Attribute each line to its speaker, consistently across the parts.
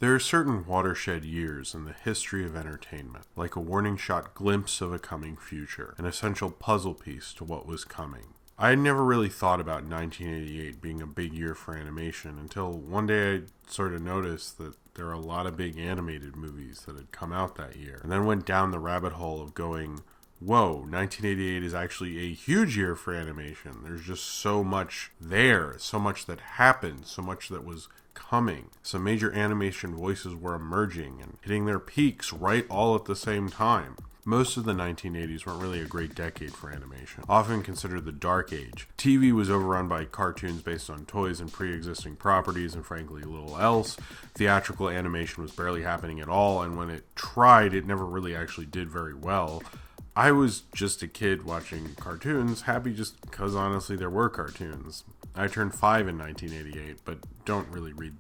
Speaker 1: There are certain watershed years in the history of entertainment, like a warning shot glimpse of a coming future, an essential puzzle piece to what was coming. I had never really thought about 1988 being a big year for animation until one day I sort of noticed that there are a lot of big animated movies that had come out that year, and then went down the rabbit hole of going, whoa, 1988 is actually a huge year for animation. There's just so much there, so much that happened, so much that was coming. Some major animation voices were emerging and hitting their peaks right all at the same time. Most of the 1980s weren't really a great decade for animation, often considered the dark age. TV was overrun by cartoons based on toys and pre-existing properties and frankly little else. Theatrical animation was barely happening at all, and when it tried, it never really actually did very well. I was just a kid watching cartoons, happy just because honestly there were cartoons. I turned 5 in 1988, but don't really read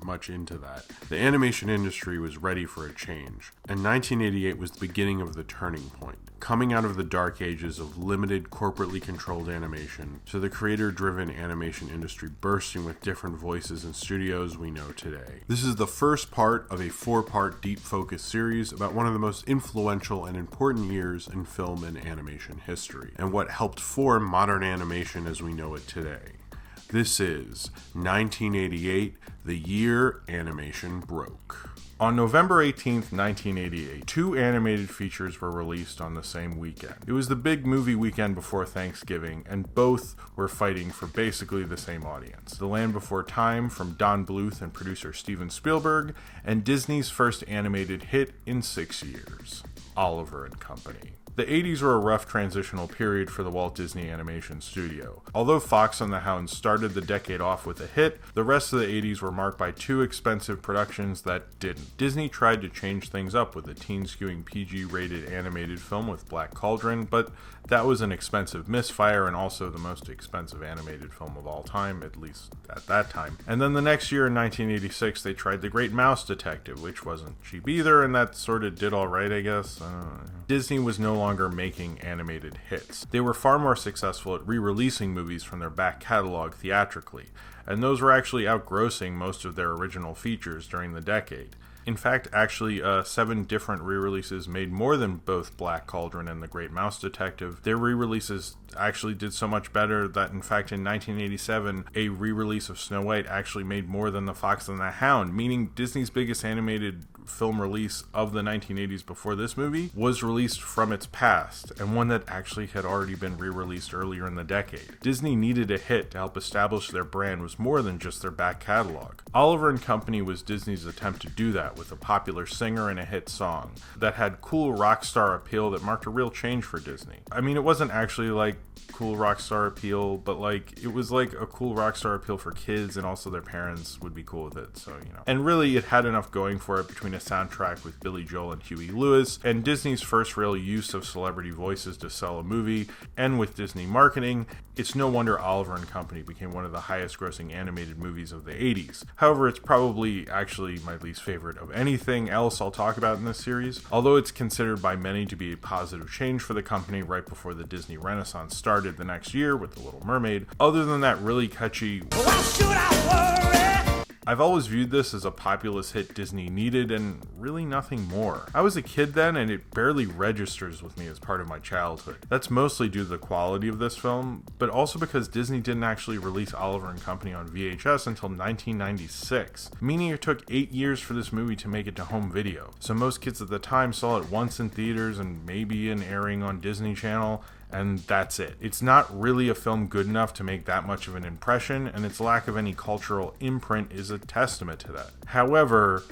Speaker 1: much into that. The animation industry was ready for a change, and 1988 was the beginning of the turning point, coming out of the dark ages of limited, corporately controlled animation to the creator-driven animation industry bursting with different voices and studios we know today. This is the first part of a 4-part deep focus series about one of the most influential and important years in film and animation history, and what helped form modern animation as we know it today. This is 1988, the year animation broke. On November 18th, 1988, 2 animated features were released on the same weekend. It was the big movie weekend before Thanksgiving, and both were fighting for basically the same audience. The Land Before Time from Don Bluth and producer Steven Spielberg, and Disney's first animated hit in 6 years, Oliver and Company. The 80s were a rough transitional period for the Walt Disney Animation Studio. Although Fox and the Hound started the decade off with a hit, the rest of the 80s were marked by 2 expensive productions that didn't. Disney tried to change things up with a teen-skewing PG-rated animated film with Black Cauldron, but that was an expensive misfire and also the most expensive animated film of all time, at least at that time. And then the next year in 1986, they tried The Great Mouse Detective, which wasn't cheap either, and that sort of did alright, I guess. Disney was no longer making animated hits. They were far more successful at re-releasing movies from their back catalog theatrically, and those were actually outgrossing most of their original features during the decade. In fact, actually, 7 different re-releases made more than both Black Cauldron and The Great Mouse Detective. Their re-releases actually did so much better that, in fact, in 1987, a re-release of Snow White actually made more than The Fox and the Hound, meaning Disney's biggest animated film release of the 1980s before this movie was released from its past, and one that actually had already been re-released earlier in the decade. Disney needed a hit to help establish their brand was more than just their back catalog. Oliver and Company was Disney's attempt to do that with a popular singer and a hit song that had cool rock star appeal that marked a real change for Disney. I mean, it wasn't actually like cool rock star appeal, but like it was like a cool rock star appeal for kids, and also their parents would be cool with it, so you know. And really it had enough going for it between a soundtrack with Billy Joel and Huey Lewis, and Disney's first real use of celebrity voices to sell a movie, and with Disney marketing, it's no wonder Oliver and Company became one of the highest grossing animated movies of the 80s. However, it's probably actually my least favorite of anything else I'll talk about in this series, although it's considered by many to be a positive change for the company right before the Disney Renaissance started the next year with The Little Mermaid. Other than that really catchy, why should I worry? I've always viewed this as a populous hit Disney needed and really nothing more. I was a kid then and it barely registers with me as part of my childhood. That's mostly due to the quality of this film, but also because Disney didn't actually release Oliver and Company on VHS until 1996, meaning it took 8 years for this movie to make it to home video. So most kids at the time saw it once in theaters and maybe an airing on Disney Channel, and that's it. It's not really a film good enough to make that much of an impression, and its lack of any cultural imprint is a testament to that. However,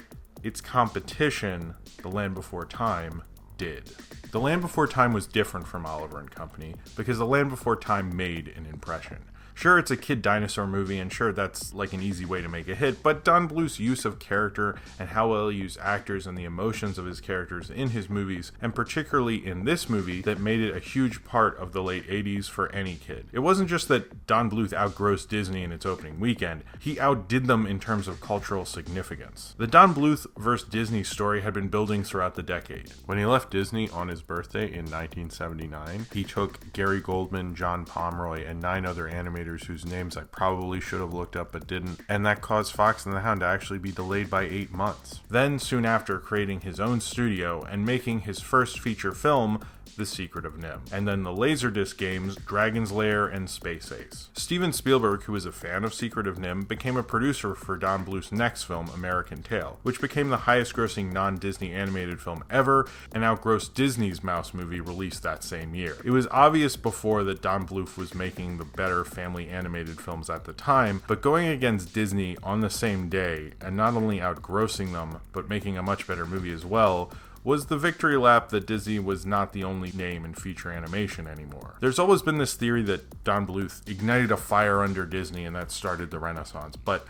Speaker 1: its competition, The Land Before Time, did. The Land Before Time was different from Oliver and Company because The Land Before Time made an impression. Sure, it's a kid dinosaur movie, and sure, that's like an easy way to make a hit, but Don Bluth's use of character and how well he used actors and the emotions of his characters in his movies, and particularly in this movie, that made it a huge part of the late 80s for any kid. It wasn't just that Don Bluth outgrossed Disney in its opening weekend, he outdid them in terms of cultural significance. The Don Bluth vs. Disney story had been building throughout the decade. When he left Disney on his birthday in 1979, he took Gary Goldman, John Pomeroy, and 9 other animators animators whose names I probably should have looked up but didn't, and that caused Fox and the Hound to actually be delayed by 8 months. Then, soon after, creating his own studio and making his first feature film, The Secret of Nimh, and then the Laserdisc games Dragon's Lair and Space Ace. Steven Spielberg, who was a fan of Secret of Nimh, became a producer for Don Bluth's next film, American Tail, which became the highest-grossing non-Disney animated film ever and outgrossed Disney's Mouse movie released that same year. It was obvious before that Don Bluth was making the better family animated films at the time, but going against Disney on the same day, and not only outgrossing them, but making a much better movie as well, was the victory lap that Disney was not the only name in feature animation anymore. There's always been this theory that Don Bluth ignited a fire under Disney and that started the Renaissance, but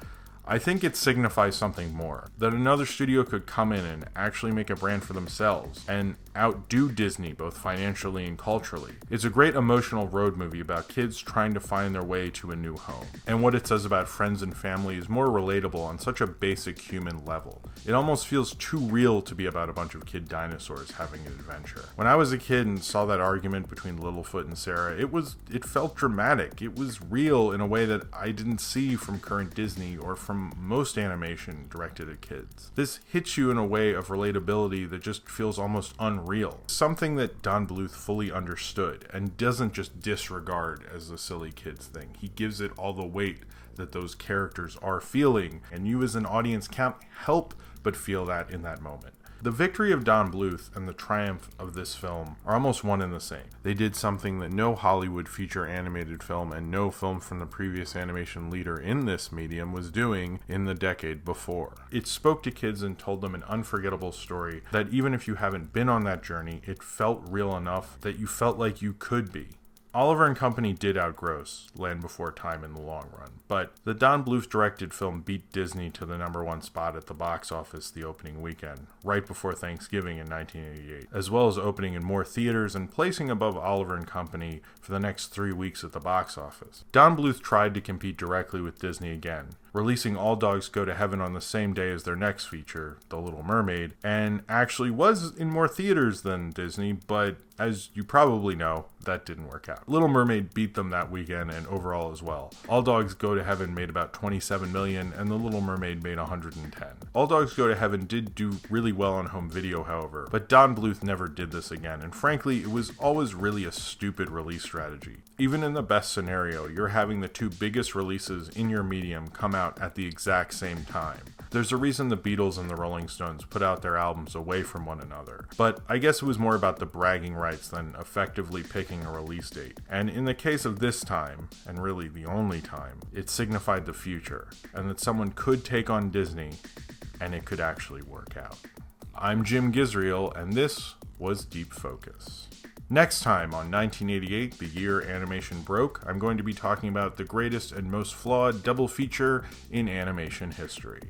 Speaker 1: I think it signifies something more. That another studio could come in and actually make a brand for themselves and outdo Disney both financially and culturally. It's a great emotional road movie about kids trying to find their way to a new home. And what it says about friends and family is more relatable on such a basic human level. It almost feels too real to be about a bunch of kid dinosaurs having an adventure. When I was a kid and saw that argument between Littlefoot and Sarah, it felt dramatic. It was real in a way that I didn't see from current Disney or from most animation directed at kids. This hits you in a way of relatability that just feels almost unreal. Something that Don Bluth fully understood and doesn't just disregard as a silly kids thing. He gives it all the weight that those characters are feeling, and you as an audience can't help but feel that in that moment. The victory of Don Bluth and the triumph of this film are almost one and the same. They did something that no Hollywood feature animated film and no film from the previous animation leader in this medium was doing in the decade before. It spoke to kids and told them an unforgettable story that even if you haven't been on that journey, it felt real enough that you felt like you could be. Oliver and Company did outgross Land Before Time in the long run, but the Don Bluth directed film beat Disney to the #1 spot at the box office the opening weekend, right before Thanksgiving in 1988, as well as opening in more theaters and placing above Oliver and Company for the next 3 weeks at the box office. Don Bluth tried to compete directly with Disney again, releasing All Dogs Go to Heaven on the same day as their next feature, The Little Mermaid, and actually was in more theaters than Disney, but as you probably know, that didn't work out. Little Mermaid beat them that weekend and overall as well. All Dogs Go to Heaven made about $27 million, and The Little Mermaid made $110. All Dogs Go to Heaven did do really well on home video, however, but Don Bluth never did this again, and frankly, it was always really a stupid release strategy. Even in the best scenario, you're having the two biggest releases in your medium come out at the exact same time. There's a reason the Beatles and the Rolling Stones put out their albums away from one another, but I guess it was more about the bragging rights than effectively picking a release date. And in the case of this time, and really the only time, it signified the future, and that someone could take on Disney, and it could actually work out. I'm Jim Gisriel, and this was Deep Focus. Next time on 1988, the year animation broke, I'm going to be talking about the greatest and most flawed double feature in animation history.